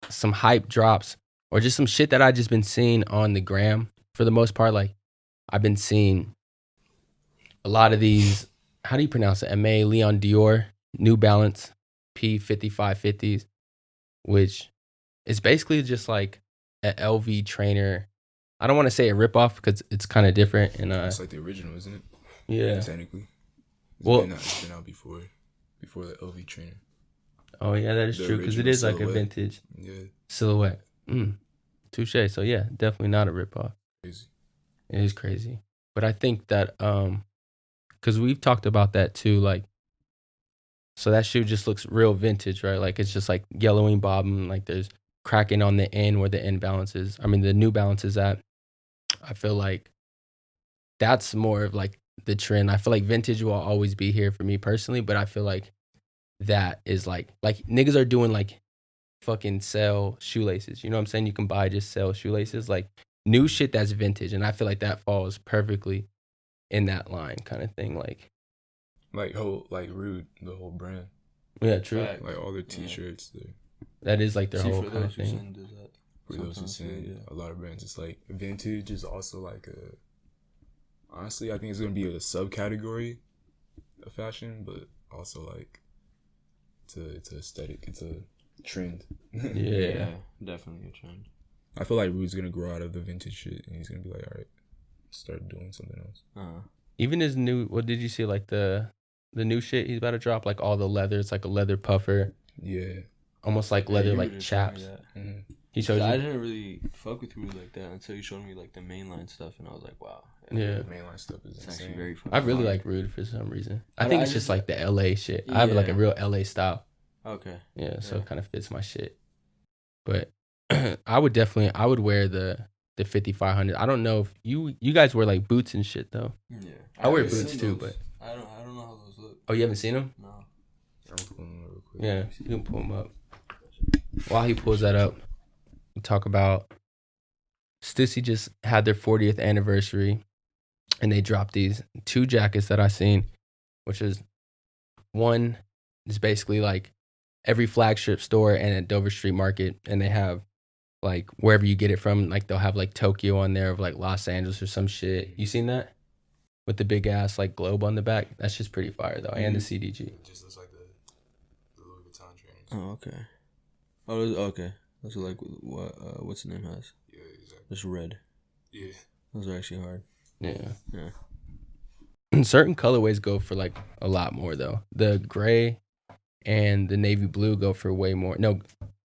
some hype drops or just some shit that I just been seeing on the gram for the most part. Like I've been seeing a lot of these. How do you pronounce it? M.A. Leon Dior, New Balance P5550s, which is basically just like an LV trainer. I don't want to say a ripoff because it's kind of different. And it's like the original, isn't it? Yeah. Technically. It's been out before the LV trainer. Oh yeah, that is true because it is like a vintage silhouette. Touche. So yeah, definitely not a ripoff. Crazy. It is crazy, but I think that because we've talked about that too, like, so that shoe just looks real vintage, right? Like it's just like yellowing bottom, like there's cracking on the end where the end balance is. I mean, the New Balance is at. I feel like that's more of like the trend. I feel like vintage will always be here for me personally, but I feel like that is like niggas are doing like fucking sell shoelaces. You know what I'm saying? You can buy just sell shoelaces, like new shit that's vintage, and I feel like that falls perfectly in that line kind of thing. Like Rude, the whole brand. Yeah, true. Fact. Like all their t-shirts, that is like their whole kind of thing. For those who send, a lot of brands, it's like vintage is also like a. Honestly, I think it's gonna be a subcategory of fashion, but also like it's aesthetic. It's a trend. Yeah, definitely a trend. I feel like Rude's gonna grow out of the vintage shit, and he's gonna be like, all right, start doing something else. Even his new, what did you see? Like the new shit he's about to drop, like all the leather. It's like a leather puffer. Yeah. Almost like leather, like chaps. Mm-hmm. He showed you. I didn't really fuck with Rude like that until you showed me like the mainline stuff, and I was like, wow. Yeah. Mainline stuff is insane. Actually very fun. I really like Rude for some reason. I think it's just like the LA shit. I have like a real LA style. Okay. Yeah, so it kind of fits my shit. But I would wear the 5500. I don't know if you guys wear like boots and shit though. Yeah. I wear boots too, but I don't know how those look. Oh, you haven't seen them? No. I'm pulling them real quick. Yeah, you can pull them up. While he pulls that up, we talk about Stussy just had their 40th anniversary, and they dropped these 2 jackets that I seen, which is one is basically like every flagship store and at Dover Street Market, and they have like wherever you get it from, like they'll have like Tokyo on there of like Los Angeles or some shit. You seen that? With the big ass like globe on the back. That's just pretty fire though, and the CDG. It just looks like the Louis Vuitton trainers. Oh, okay. Oh, okay. Those are like what's the name has? Yeah, exactly. Just red. Yeah. Those are actually hard. Yeah. Certain colorways go for like a lot more though. The gray and the navy blue go for way more. No,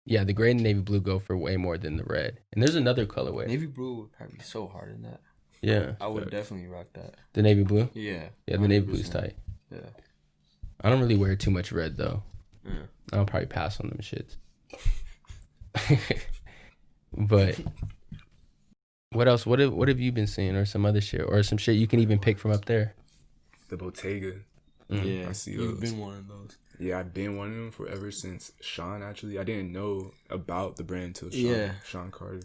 yeah, the gray and the navy blue go for way more than the red. And there's another colorway. Navy blue would probably be so hard in that. Yeah. I would definitely rock that. The navy blue? Yeah. Yeah, the navy blue's tight. Yeah. I don't really wear too much red though. Yeah. I'll probably pass on them shits. But what else? What have you been seeing, or some other shit, or some shit you can even pick from up there? The Bottega. Yeah, I see you've those. been wanting those. Yeah, I've been wanting them forever since Sean. Actually, I didn't know about the brand until Sean Carter.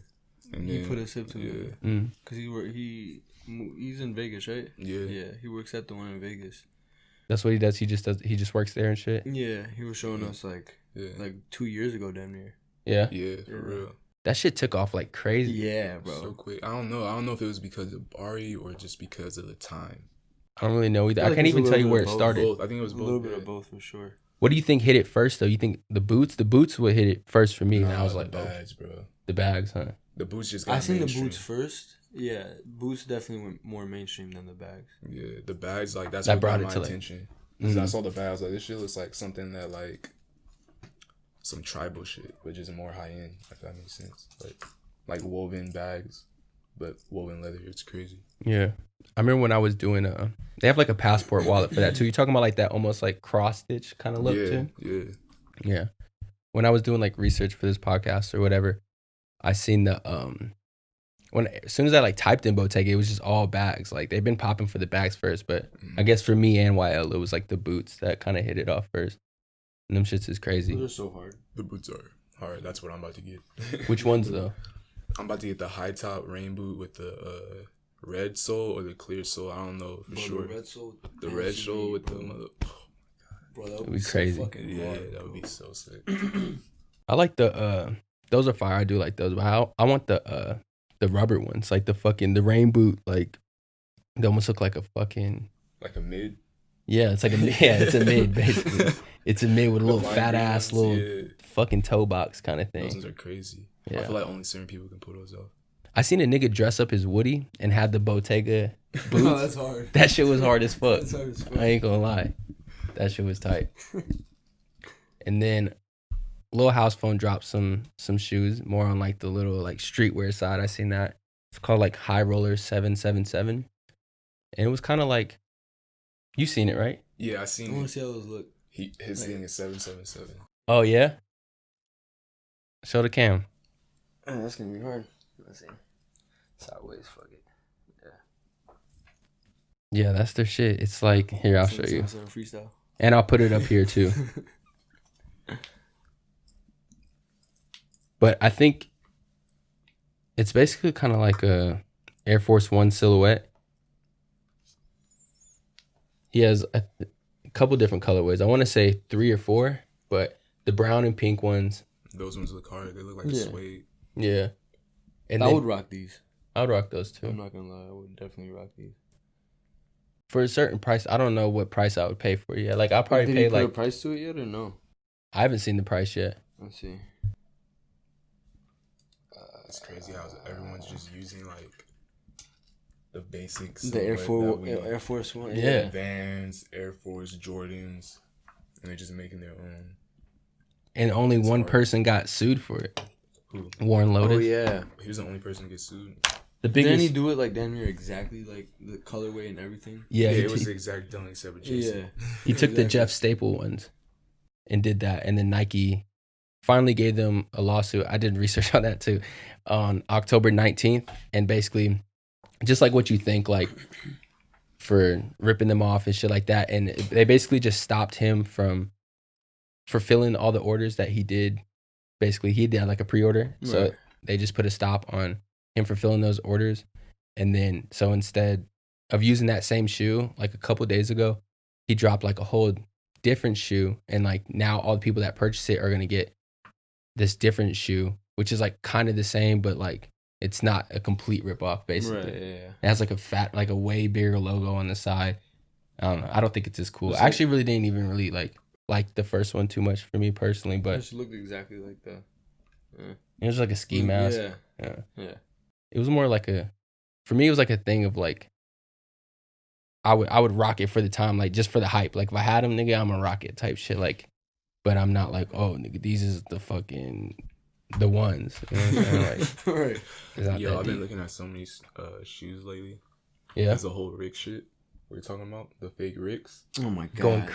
And he then, put us up to it because he's in Vegas, right? Yeah. He works at the one in Vegas. That's what he does. He just works there and shit. Yeah, he was showing us like 2 years ago, damn near. Yeah. Yeah, for real. That shit took off like crazy. Yeah, bro. So quick. I don't know if it was because of Bari or just because of the time. I don't really know either. I can't even tell you where it started. Both. I think it was both. A little bit of both for sure. What do you think hit it first though? You think the boots? The boots would hit it first for me, and I was like, bags, bro. The bags, huh? The boots just got I seen mainstream. the boots first. Yeah, boots definitely went more mainstream than the bags. Yeah, the bags, like, that's that what brought got it my to attention. Because I saw the bags, like, this shit looks like something that, like, some tribal shit, which is more high-end, if that makes sense. Like woven bags, but woven leather. It's crazy. Yeah. I remember when I was doing they have like a passport wallet for that too. You talking about like that almost like cross stitch kind of look too? Yeah. When I was doing like research for this podcast or whatever, I seen the as soon as I like typed in Bottega, it was just all bags. Like they've been popping for the bags first, but I guess for me and YL, it was like the boots that kind of hit it off first. And them shits is crazy. Those are so hard. The boots are hard. That's what I'm about to get. Which ones though? I'm about to get the high top rain boot with the red sole or the clear sole. I don't know for sure. The red sole with the mother. Oh my god, bro, that would be crazy. So fucking hard, that would be so sick. I like the Those are fire. I do like those. But I want the rubber ones, like the rain boot. Like they almost look like a fucking like a mid. Yeah, it's like it's a mid basically. It's a mid with a little fat ass little fucking toe box kind of thing. Those ones are crazy. Yeah. I feel like only certain people can pull those off. I seen a nigga dress up as Woody and had the Bottega boots. Oh, that's hard. That shit was hard as fuck. That's hard as fuck. I ain't gonna lie. That shit was tight. And then Lil Housephone dropped some shoes more on like the little like streetwear side. I seen that. It's called like High Roller 777. And it was kind of like, you seen it, right? Yeah, I seen it. I want to see how those look. His thing is 777. Oh yeah? Show the cam. That's gonna be hard. Let's see. Sideways, fuck it. Yeah, that's their shit. It's like, here, I'll show you. Freestyle. And I'll put it up here too. But I think it's basically kind of like a Air Force One silhouette. He has a couple different colorways. I want to say 3 or 4, but the brown and pink ones. Those ones look hard. They look like a suede. Yeah. And I would rock these. I would rock those too. I'm not gonna lie, I would definitely rock these. For a certain price, I don't know what price I would pay for it. Yeah, like I'll probably pay Did he put like a price to it yet or no? I haven't seen the price yet. Let's see. It's crazy how everyone's just using like the basics. The Air Force One. Yeah. Vans, Air Force, Jordans, and they're just making their own. And only one person got sued for it. Who? Warren Lotas. Oh yeah. He was the only person to get sued. The biggest. Didn't he do it like damn near exactly like the colorway and everything? Yeah, it was the exact done except with Jason. Yeah. He took the Jeff Staple ones and did that, and then Nike finally gave them a lawsuit. I did research on that too, on October 19th, and basically, just like what you think, like for ripping them off and shit like that, and they basically just stopped him from fulfilling all the orders that he did. Basically, he did like a pre-order, so Right. they just put a stop on him fulfilling those orders, and then so instead of using that same shoe, like a couple days ago, he dropped like a whole different shoe, and like now all the people that purchase it are gonna get this different shoe, which is like kind of the same, but like it's not a complete ripoff. Basically, Right. Yeah. it has like a way bigger logo on the side. I don't know. I don't think it's as cool. It's I actually really didn't even really like the first one too much for me personally, It but just looked exactly like that. it was like a ski mask. Yeah. Yeah. It was more like for me, it was like a thing of like, I would rock it for the time, like just for the hype. Like if I had them, nigga, I'm gonna rock it type shit. Like, but I'm not like, oh, nigga, these is the ones. You know what I'm saying? Like, Right. it's not Yo, that I've been deep. looking at so many shoes lately. Yeah. There's the whole Rick shit we're talking about, the fake Ricks. Oh my god. Going that